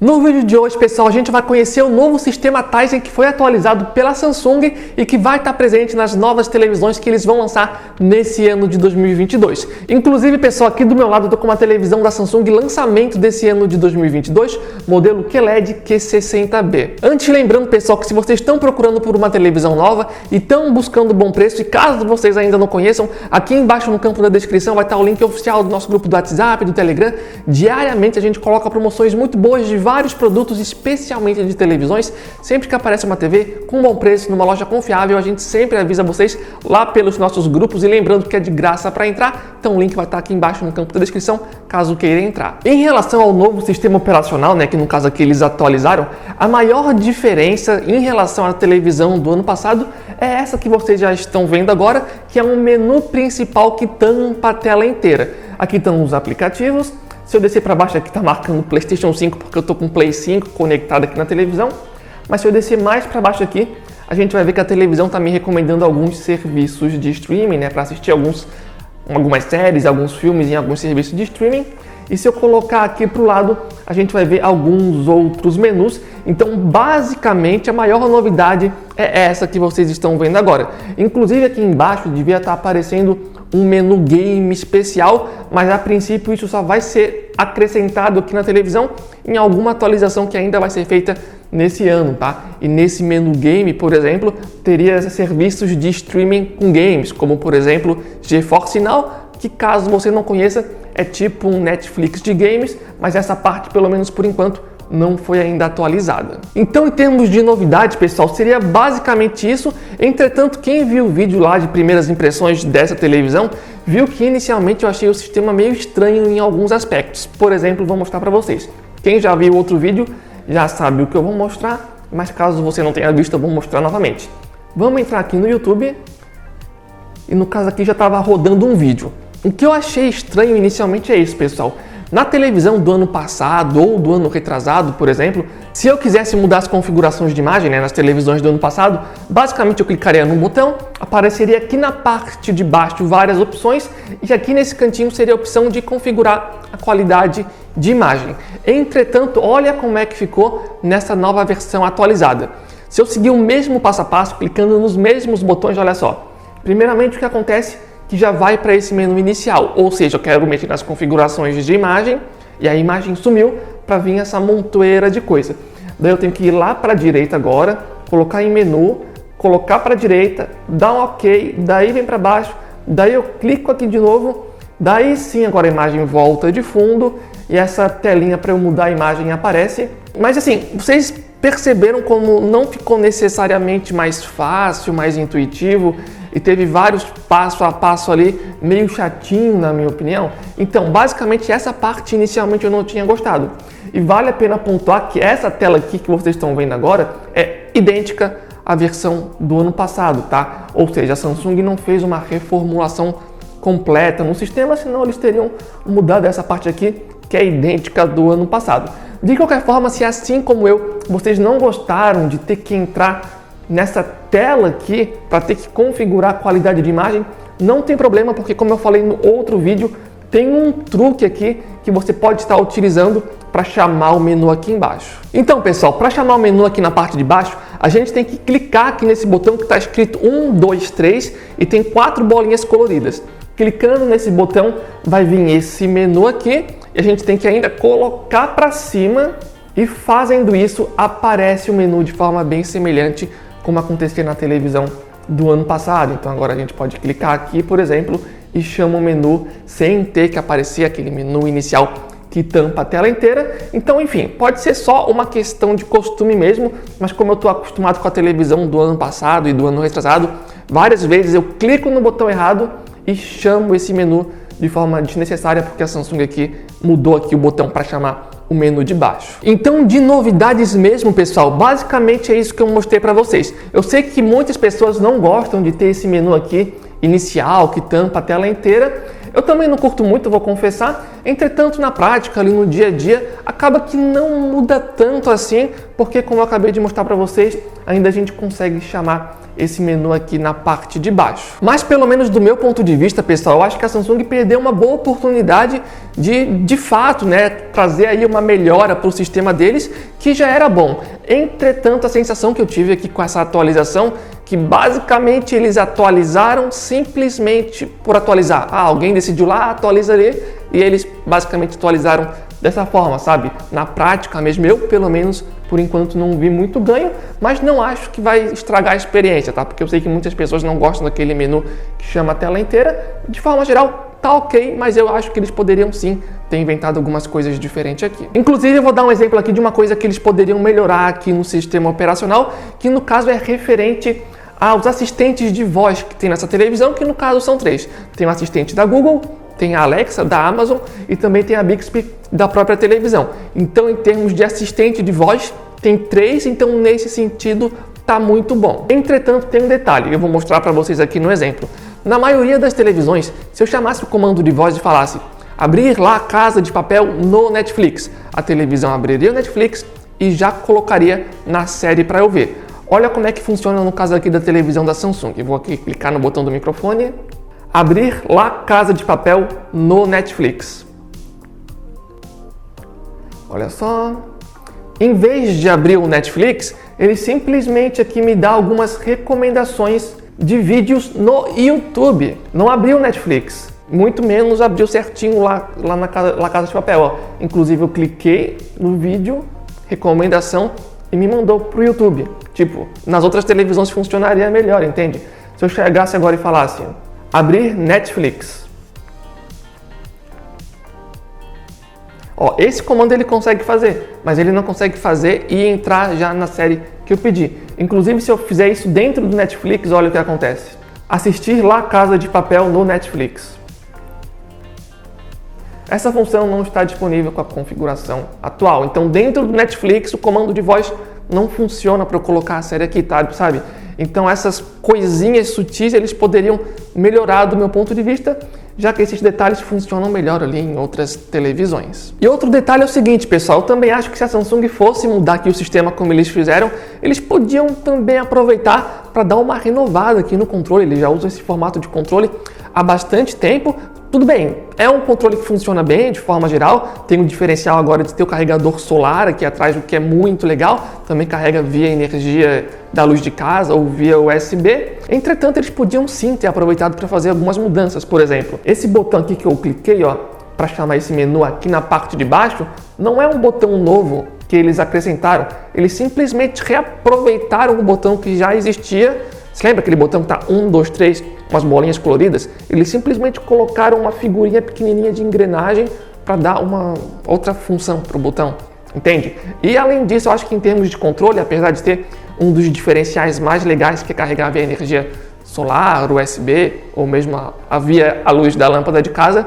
No vídeo de hoje, pessoal, a gente vai conhecer o novo sistema Tizen que foi atualizado pela Samsung e que vai estar presente nas novas televisões que eles vão lançar nesse ano de 2022. Inclusive, pessoal, aqui do meu lado eu tô com uma televisão da Samsung lançamento desse ano de 2022, modelo QLED Q60B. Antes, lembrando, pessoal, que se vocês estão procurando por uma televisão nova e estão buscando bom preço, e caso vocês ainda não conheçam, aqui embaixo no campo da descrição vai estar o link oficial do nosso grupo do WhatsApp, do Telegram. Diariamente a gente coloca promoções muito boas de vários produtos, especialmente de televisões. Sempre que aparece uma TV com bom preço, numa loja confiável, a gente sempre avisa vocês lá pelos nossos grupos. E lembrando que é de graça para entrar, então o link vai estar aqui embaixo no campo da descrição, caso queira entrar. Em relação ao novo sistema operacional, que no caso aqui eles atualizaram, a maior diferença em relação à televisão do ano passado é essa que vocês já estão vendo agora, que é um menu principal que tampa a tela inteira. Aqui estão os aplicativos. Se eu descer para baixo aqui está marcando PlayStation 5 porque eu estou com o Play 5 conectado aqui na televisão. Mas se eu descer mais para baixo aqui, a gente vai ver que a televisão está me recomendando alguns serviços de streaming, para assistir algumas séries, alguns filmes em alguns serviços de streaming. E se eu colocar aqui para o lado, a gente vai ver alguns outros menus. Então, basicamente, a maior novidade é essa que vocês estão vendo agora. Inclusive, aqui embaixo devia estar aparecendo um menu game especial, mas a princípio isso só vai ser acrescentado aqui na televisão em alguma atualização que ainda vai ser feita nesse ano, tá? E nesse menu game, por exemplo, teria serviços de streaming com games, como por exemplo GeForce Now, que caso você não conheça, é tipo um Netflix de games, mas essa parte, pelo menos por enquanto, não foi ainda atualizada. Então, em termos de novidade, pessoal, seria basicamente isso. Entretanto, quem viu o vídeo lá de primeiras impressões dessa televisão, viu que inicialmente eu achei o sistema meio estranho em alguns aspectos. Por exemplo, vou mostrar para vocês. Quem já viu outro vídeo já sabe o que eu vou mostrar, mas caso você não tenha visto, eu vou mostrar novamente. Vamos entrar aqui no YouTube e no caso aqui já estava rodando um vídeo. O que eu achei estranho inicialmente é isso, pessoal. Na televisão do ano passado ou do ano retrasado, por exemplo, se eu quisesse mudar as configurações de imagem, nas televisões do ano passado, basicamente eu clicaria no botão, apareceria aqui na parte de baixo várias opções e aqui nesse cantinho seria a opção de configurar a qualidade de imagem. Entretanto, olha como é que ficou nessa nova versão atualizada. Se eu seguir o mesmo passo a passo, clicando nos mesmos botões, olha só. Primeiramente, o que acontece que já vai para esse menu inicial, ou seja, eu quero mexer nas configurações de imagem e a imagem sumiu para vir essa montoeira de coisa. Daí eu tenho que ir lá para a direita agora, colocar em menu, colocar para a direita, dar um OK, daí vem para baixo, daí eu clico aqui de novo, daí sim agora a imagem volta de fundo e essa telinha para eu mudar a imagem aparece. Mas assim, vocês perceberam como não ficou necessariamente mais fácil, mais intuitivo e teve vários passo a passo ali, meio chatinho na minha opinião? Então, basicamente essa parte inicialmente eu não tinha gostado. E vale a pena pontuar que essa tela aqui que vocês estão vendo agora é idêntica à versão do ano passado, tá? Ou seja, a Samsung não fez uma reformulação completa no sistema, senão eles teriam mudado essa parte aqui, que é idêntica do ano passado. De qualquer forma, se assim como eu, vocês não gostaram de ter que entrar nessa tela aqui para ter que configurar a qualidade de imagem, não tem problema, porque como eu falei no outro vídeo, tem um truque aqui que você pode estar utilizando para chamar o menu aqui embaixo. Então, pessoal, para chamar o menu aqui na parte de baixo, a gente tem que clicar aqui nesse botão que está escrito 1, 2, 3 e tem 4 bolinhas coloridas. Clicando nesse botão vai vir esse menu aqui e a gente tem que ainda colocar para cima e fazendo isso aparece o menu de forma bem semelhante como acontecia na televisão do ano passado. Então agora a gente pode clicar aqui, por exemplo, e chama o menu sem ter que aparecer aquele menu inicial que tampa a tela inteira. Então, enfim, pode ser só uma questão de costume mesmo, mas como eu estou acostumado com a televisão do ano passado e do ano retrasado, várias vezes eu clico no botão errado e chamo esse menu de forma desnecessária, porque a Samsung aqui mudou aqui o botão para chamar o menu de baixo. Então, de novidades mesmo, pessoal, basicamente é isso que eu mostrei para vocês. Eu sei que muitas pessoas não gostam de ter esse menu aqui inicial que tampa a tela inteira. Eu também não curto muito, vou confessar. Entretanto, na prática, ali no dia a dia, acaba que não muda tanto assim, porque como eu acabei de mostrar para vocês, ainda a gente consegue chamar esse menu aqui na parte de baixo. Mas pelo menos do meu ponto de vista, pessoal, eu acho que a Samsung perdeu uma boa oportunidade de fato, né, trazer aí uma melhora para o sistema deles, que já era bom. Entretanto, a sensação que eu tive aqui com essa atualização, que basicamente eles atualizaram simplesmente por atualizar. Alguém decidiu lá, atualiza ali, e eles basicamente atualizaram dessa forma, sabe? Na prática mesmo, eu pelo menos por enquanto não vi muito ganho, mas não acho que vai estragar a experiência, tá? Porque eu sei que muitas pessoas não gostam daquele menu que chama a tela inteira. De forma geral, tá ok, mas eu acho que eles poderiam sim ter inventado algumas coisas diferentes aqui. Inclusive, eu vou dar um exemplo aqui de uma coisa que eles poderiam melhorar aqui no sistema operacional, que no caso é referente aos assistentes de voz que tem nessa televisão, que no caso são 3. Tem o assistente da Google, tem a Alexa da Amazon e também tem a Bixby da própria televisão. Então, em termos de assistente de voz, tem 3, então nesse sentido tá muito bom. Entretanto, tem um detalhe, eu vou mostrar para vocês aqui no exemplo. Na maioria das televisões, se eu chamasse o comando de voz e falasse abrir lá Casa de Papel no Netflix, a televisão abriria o Netflix e já colocaria na série para eu ver. Olha como é que funciona no caso aqui da televisão da Samsung. Eu vou aqui clicar no botão do microfone. Abrir lá Casa de Papel no Netflix. Olha só. Em vez de abrir o Netflix, ele simplesmente aqui me dá algumas recomendações de vídeos no YouTube. Não abriu o Netflix. Muito menos abriu certinho lá na Casa de Papel. Ó. Inclusive eu cliquei no vídeo, recomendação, e me mandou pro YouTube. Tipo, nas outras televisões funcionaria melhor, entende? Se eu chegasse agora e falasse abrir Netflix. Ó, esse comando ele consegue fazer, mas ele não consegue fazer e entrar já na série que eu pedi. Inclusive, se eu fizer isso dentro do Netflix, olha o que acontece. Assistir lá Casa de Papel no Netflix. Essa função não está disponível com a configuração atual. Então, dentro do Netflix, o comando de voz não funciona para eu colocar a série aqui, sabe? Então, essas coisinhas sutis, eles poderiam melhorar do meu ponto de vista, já que esses detalhes funcionam melhor ali em outras televisões. E outro detalhe é o seguinte, pessoal, eu também acho que se a Samsung fosse mudar aqui o sistema como eles fizeram, eles podiam também aproveitar para dar uma renovada aqui no controle. Eles já usam esse formato de controle há bastante tempo. Tudo bem, é um controle que funciona bem de forma geral, tem um diferencial agora de ter o carregador solar aqui atrás, o que é muito legal, também carrega via energia da luz de casa ou via USB. Entretanto, eles podiam sim ter aproveitado para fazer algumas mudanças, por exemplo, esse botão aqui que eu cliquei, ó, para chamar esse menu aqui na parte de baixo, não é um botão novo que eles acrescentaram, eles simplesmente reaproveitaram o botão que já existia. Você lembra aquele botão que tá 1, 2, 3 com as bolinhas coloridas? Eles simplesmente colocaram uma figurinha pequenininha de engrenagem para dar uma outra função para o botão, entende? E além disso, eu acho que em termos de controle, apesar de ter um dos diferenciais mais legais, que é carregar via energia solar, USB, ou mesmo via a luz da lâmpada de casa,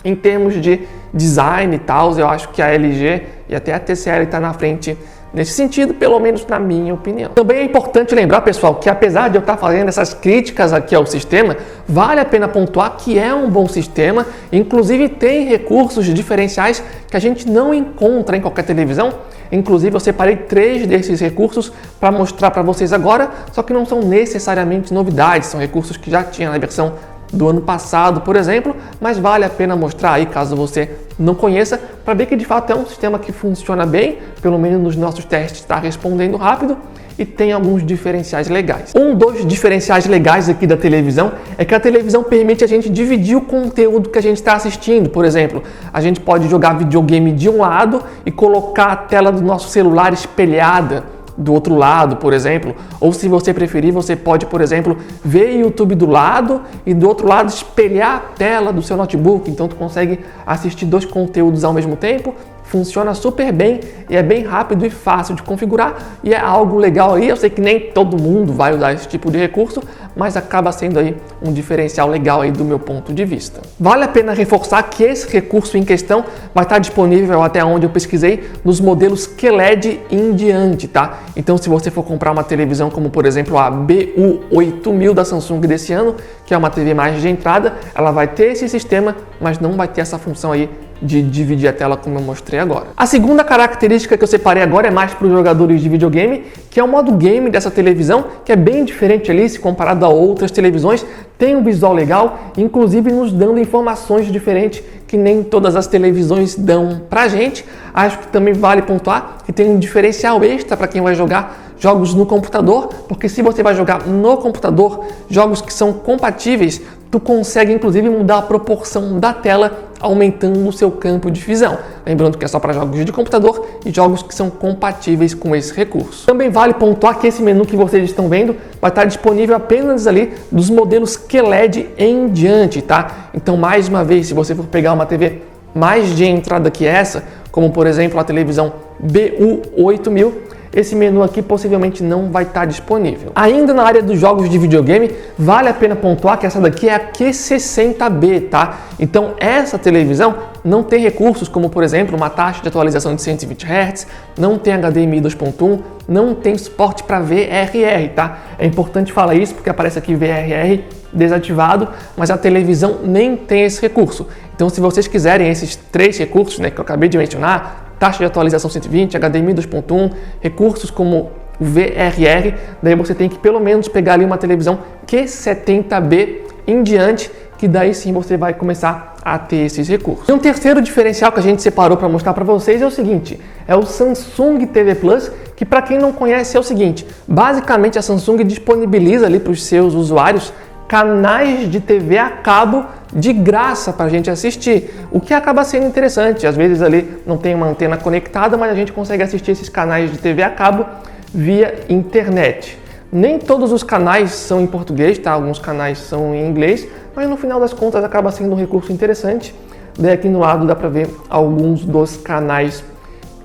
em termos de design e tal, eu acho que a LG e até a TCL está na frente nesse sentido, pelo menos na minha opinião. Também é importante lembrar, pessoal, que apesar de eu estar fazendo essas críticas aqui ao sistema, vale a pena pontuar que é um bom sistema, inclusive tem recursos diferenciais que a gente não encontra em qualquer televisão. Inclusive eu separei 3 desses recursos para mostrar para vocês agora, só que não são necessariamente novidades, são recursos que já tinha na versão do ano passado, por exemplo, mas vale a pena mostrar aí caso você não conheça, para ver que de fato é um sistema que funciona bem, pelo menos nos nossos testes está respondendo rápido e tem alguns diferenciais legais. Um dos diferenciais legais aqui da televisão é que a televisão permite a gente dividir o conteúdo que a gente está assistindo. Por exemplo, a gente pode jogar videogame de um lado e colocar a tela do nosso celular espelhada do outro lado, por exemplo, ou se você preferir, você pode, por exemplo, ver YouTube do lado e do outro lado espelhar a tela do seu notebook, então tu consegue assistir 2 conteúdos ao mesmo tempo. Funciona super bem e é bem rápido e fácil de configurar e é algo legal aí. Eu sei que nem todo mundo vai usar esse tipo de recurso, mas acaba sendo aí um diferencial legal aí do meu ponto de vista. Vale a pena reforçar que esse recurso em questão vai estar disponível até onde eu pesquisei nos modelos QLED em diante, tá? Então se você for comprar uma televisão como por exemplo a BU8000 da Samsung desse ano, que é uma TV mais de entrada, ela vai ter esse sistema, mas não vai ter essa função aí de dividir a tela como eu mostrei agora. A segunda característica que eu separei agora é mais para os jogadores de videogame, que é o modo game dessa televisão, que é bem diferente ali se comparado a outras televisões, tem um visual legal, inclusive nos dando informações diferentes que nem todas as televisões dão pra gente. Acho que também vale pontuar que tem um diferencial extra para quem vai jogar jogos no computador, porque se você vai jogar no computador jogos que são compatíveis, tu consegue inclusive mudar a proporção da tela, aumentando o seu campo de visão. Lembrando que é só para jogos de computador e jogos que são compatíveis com esse recurso. Também vale pontuar que esse menu que vocês estão vendo vai estar disponível apenas ali dos modelos QLED em diante, tá? Então, mais uma vez, se você for pegar uma TV mais de entrada que essa, como por exemplo a televisão BU8000, esse menu aqui possivelmente não vai estar disponível. Ainda na área dos jogos de videogame, vale a pena pontuar que essa daqui é a Q60B, tá? Então essa televisão não tem recursos como, por exemplo, uma taxa de atualização de 120 Hz, não tem HDMI 2.1, não tem suporte para VRR, tá? É importante falar isso porque aparece aqui VRR desativado, mas a televisão nem tem esse recurso. Então se vocês quiserem esses três recursos, né, que eu acabei de mencionar, taxa de atualização 120, HDMI 2.1, recursos como o VRR, daí você tem que pelo menos pegar ali uma televisão Q70B em diante, que daí sim você vai começar a ter esses recursos. E um terceiro diferencial que a gente separou para mostrar para vocês é o seguinte, é o Samsung TV Plus, que para quem não conhece é o seguinte, basicamente a Samsung disponibiliza ali para os seus usuários canais de TV a cabo de graça para a gente assistir, o que acaba sendo interessante. Às vezes ali não tem uma antena conectada, mas a gente consegue assistir esses canais de TV a cabo via internet. Nem todos os canais são em português, tá? Alguns canais são em inglês, mas no final das contas acaba sendo um recurso interessante. Daí aqui no lado dá para ver alguns dos canais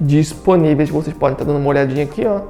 disponíveis, vocês podem estar dando uma olhadinha aqui, ó.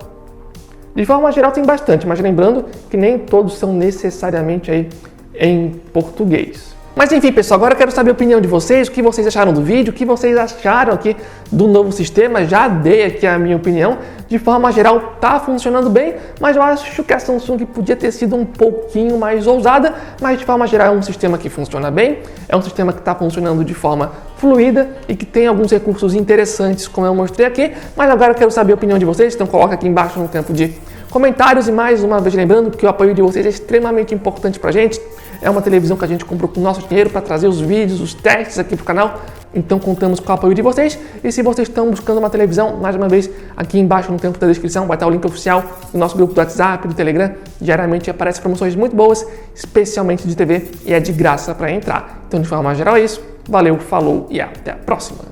De forma geral tem bastante, mas lembrando que nem todos são necessariamente aí em português. Mas enfim, pessoal, agora eu quero saber a opinião de vocês, o que vocês acharam do vídeo, o que vocês acharam aqui do novo sistema. Já dei aqui a minha opinião. De forma geral, tá funcionando bem, mas eu acho que a Samsung podia ter sido um pouquinho mais ousada, mas de forma geral é um sistema que funciona bem, é um sistema que está funcionando de forma fluida e que tem alguns recursos interessantes, como eu mostrei aqui. Mas agora eu quero saber a opinião de vocês, então coloca aqui embaixo no campo de comentários. E mais uma vez lembrando que o apoio de vocês é extremamente importante pra gente. É uma televisão que a gente comprou com o nosso dinheiro para trazer os vídeos, os testes aqui pro canal. Então contamos com o apoio de vocês. E se vocês estão buscando uma televisão, mais uma vez, aqui embaixo no campo da descrição vai estar o link oficial do nosso grupo do WhatsApp, do Telegram. Diariamente aparecem promoções muito boas, especialmente de TV, e é de graça para entrar. Então, de forma geral é isso. Valeu, falou e até a próxima!